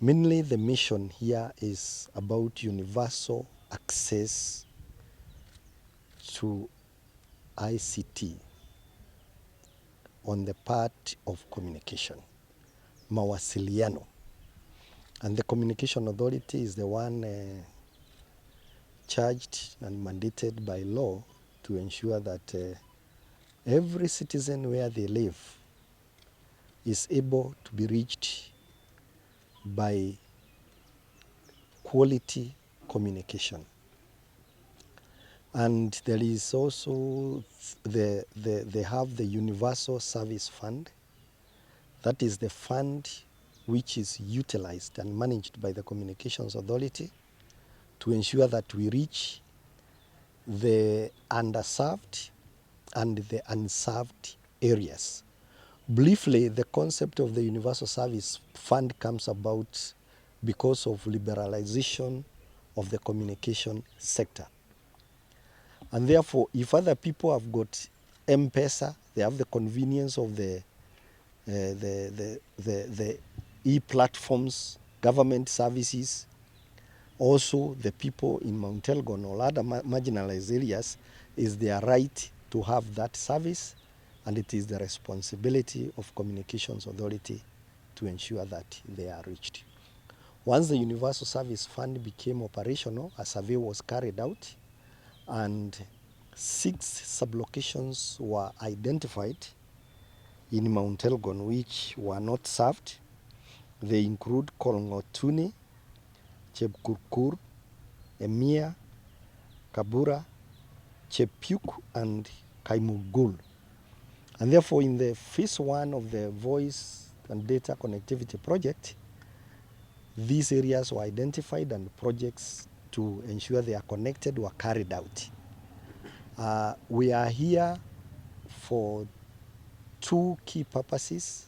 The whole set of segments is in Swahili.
Mainly the mission here is about universal access to ICT on the part of communication, mawasiliano. And the Communication Authority is the one charged and mandated by law to ensure that every citizen where they live is able to be reached by quality communication. And there is also they have the Universal Service Fund. That is the fund which is utilized and managed by the Communications Authority to ensure that we reach the underserved and the unserved areas. Briefly, the concept of the Universal Service Fund comes about because of liberalization of the communication sector. And therefore, if other people have got M-Pesa, they have the convenience of the e-platforms, government services. Also, the people in Mount Elgon or other marginalized areas, is their right to have that service, and it is the responsibility of Communications Authority to ensure that they are reached. Once the Universal Service Fund became operational, a survey was carried out, and 6 sublocations were identified in Mount Elgon which were not served. They include Kolngotuni, Chepkurkur, Emia, Kabura, Chepiuk, and Kaimugul. And therefore, in the phase 1 of the voice and data connectivity project, these areas were identified and projects to ensure they are connected were carried out. We are here for 2 key purposes.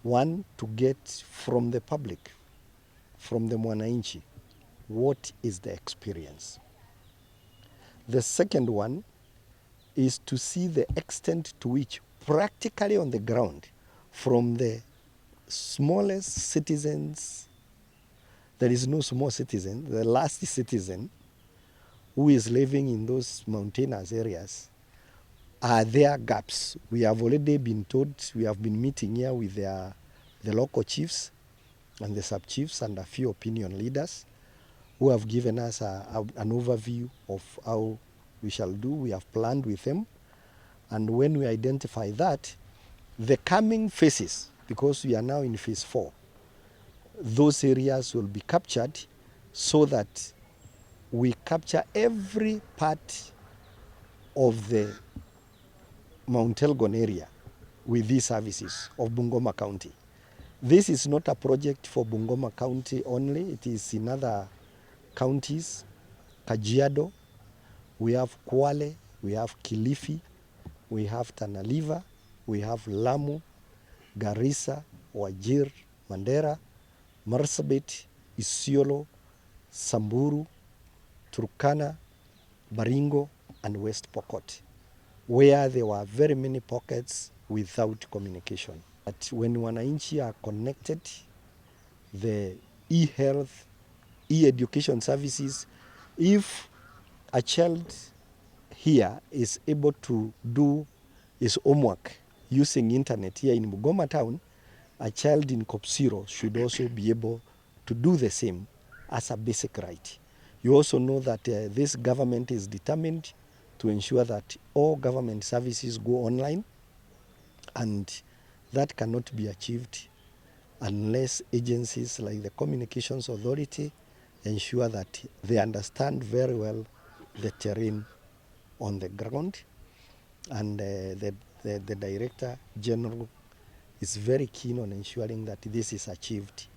One, to get from the public, from the mwananchi, what is the experience. The second one is to see the extent to which practically on the ground, from the smallest citizens, there is no small citizen, the last citizen who is living in those mountainous areas, are there gaps? We have already been told, we have been meeting here with the local chiefs and the sub-chiefs and a few opinion leaders who have given us an overview of how we shall do. We have planned with them. And when we identify that, the coming phases, because we are now in phase 4, those areas will be captured so that we capture every part of the Mount Elgon area with these services of Bungoma County. This is not a project for Bungoma County only, it is in other counties, Kajiado, we have Kwale, we have Kilifi, we have Tana River, we have Lamu, Garissa, Wajir, Mandera, Marsabit, Isiolo, Samburu, Turkana, Baringo, and West Pokot, where there were very many pockets without communication. But when wananchi are connected, the e-health, e-education services, if a child here is able to do his homework using internet here in Bungoma town, a child in Kopsiro should also be able to do the same as a basic right. You also know that this government is determined to ensure that all government services go online, and that cannot be achieved unless agencies like the Communications Authority ensure that they understand very well the terrain on the ground, and the Director General is very keen on ensuring that this is achieved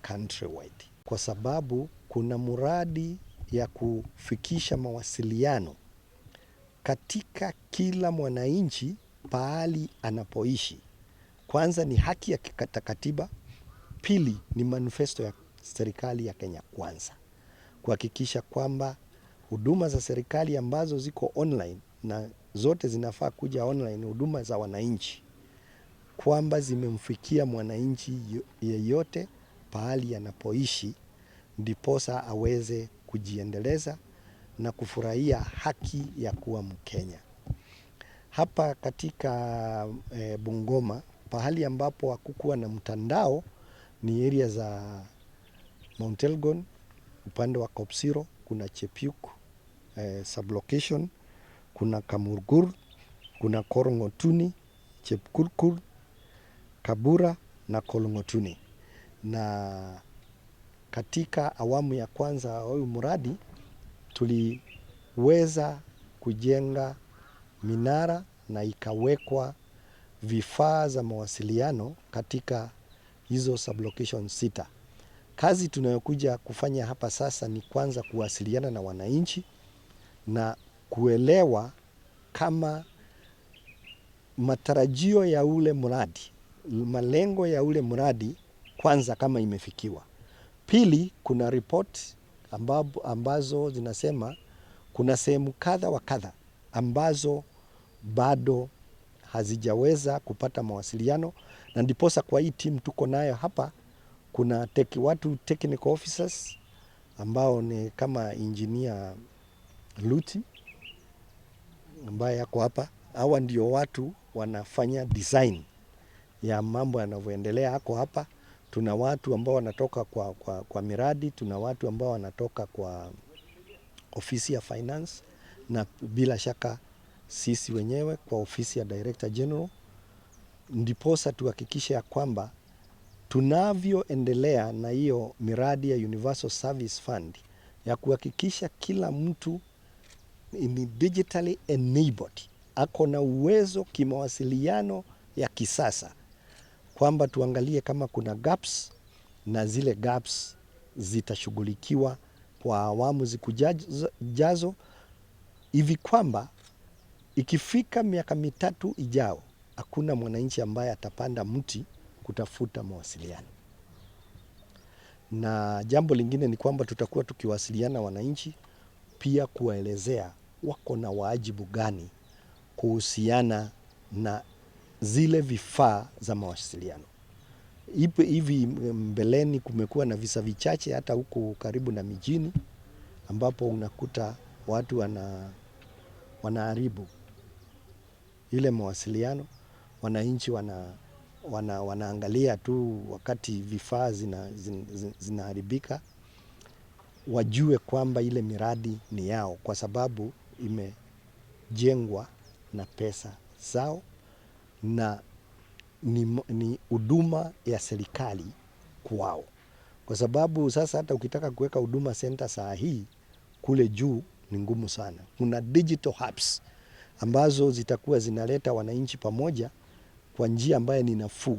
countrywide, kwa sababu kuna muradi ya kufikisha mawasiliano katika kila mwananchi pahali anapoishi. Kwanza ni haki ya kikatiba, pili ni manifesto ya serikali ya Kenya Kwanza, kuhakikisha kwamba huduma za serikali ambazo ziko online na zote zinafaa kuja online, huduma za wananchi, kwamba zimemfikia mwananchi yeyote pahali anapoishi, ndiposa aweze kujiendeleza na kufurahia haki ya kuwa Mkenya. Hapa katika Bungoma, pahali ambapo hakukuwa na mtandao ni area za Mount Elgon, upande wa Kopsiro, kuna Chepiuk sublocation, kuna Kamurgur, kuna Korngotuni, Chepkurkur, Kabura na Kolngotuni. Na katika awamu ya kwanza huyu mradi tuliweza kujenga minara na ikawekwa vifaa za mawasiliano katika hizo sublocation 6. Kazi tunayokuja kufanya hapa sasa ni kwanza kuwasiliana na wananchi na kuelewa kama matarajio ya ule mradi, malengo ya ule mradi kwanza kama imefikiwa. Pili, kuna report ambazo zinasema kuna sehemu kadha wa kadha ambazo bado hazijaweza kupata mawasiliano, na ndiposa kwa hii timu tuko nayo hapa kuna watu technical officers ambao ni kama engineer Luti ambaye yako hapa. Hawa ndio watu wanafanya design ya mambo yanavyoendelea hako hapa. Tuna watu ambao wanatoka kwa miradi, tuna watu ambao wanatoka kwa ofisi ya finance, na bila shaka sisi wenyewe kwa ofisi ya Director General, ndiposa tuhakikishe ya kwamba tunavyoendelea na hiyo miradi ya Universal Service Fund ya kuhakikisha kila mtu ni digitally enabled, ako na uwezo kimawasiliano ya kisasa, kwamba tuangalie kama kuna gaps na zile gaps zitashughulikiwa kwa awamu zikujazo, hivi kwamba ikifika miaka 3 ijao hakuna mwananchi ambaye atapanda mti kutafuta mawasiliano. Na jambo lingine ni kwamba tutakuwa tukiwasiliana wananchi pia kuwaelezea wako na wajibu gani kuhusiana na zile vifaa za mawasiliano. Hivi mbeleni kumekuwa na visa vichache hata huku karibu na mijini ambapo unakuta watu wanaharibu ile mawasiliano. Wananchi wanaangalia tu wakati vifaa zinaharibika, wajue kwamba ile miradi ni yao kwa sababu imejengwa na pesa zao na ni huduma ya serikali kwao. Kwa sababu sasa hata ukitaka kuweka huduma center saa hii kule juu ni ngumu sana. Kuna digital hubs ambazo zitakuwa zinaleta wananchi pamoja kwa njia ambayo ni nafuu.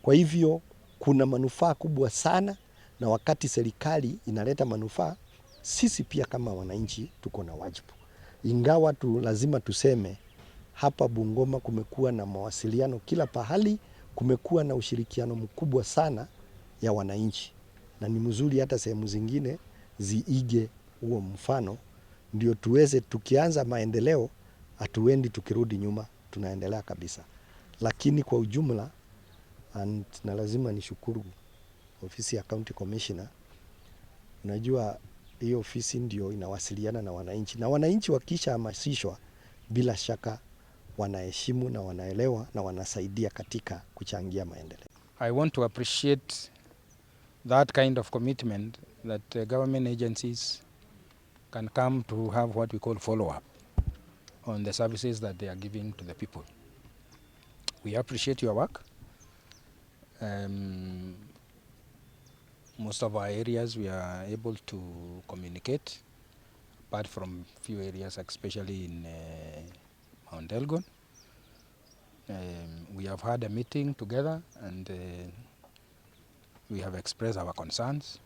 Kwa hivyo kuna manufaa kubwa sana, na wakati serikali inaleta manufaa, sisi pia kama wananchi tuko na wajibu. Ingawa lazima tuseme hapa Bungoma kumekuwa na mawasiliano kila pahali, kumekuwa na ushirikiano mkubwa sana ya wananchi, na ni mzuri hata sehemu zingine ziige huo mfano, ndio tuweze tukianza maendeleo hatuendi tukirudi nyuma, tunaendelea kabisa. Lakini kwa ujumla, na lazima nishukuru ofisi ya County Commissioner. Unajua hiyo ofisi ndio inawasiliana na wananchi, na wananchi wakisha hamasishwa bila shaka wanaheshimu na wanaelewa na wanasaidia katika kuchangia maendeleo. I want to appreciate that kind of commitment that government agencies can come to have what we call follow-up on the services that they are giving to the people. We appreciate your work. Most of our areas we are able to communicate, apart from few areas, especially in Mount Elgon. We have had a meeting together and we have expressed our concerns.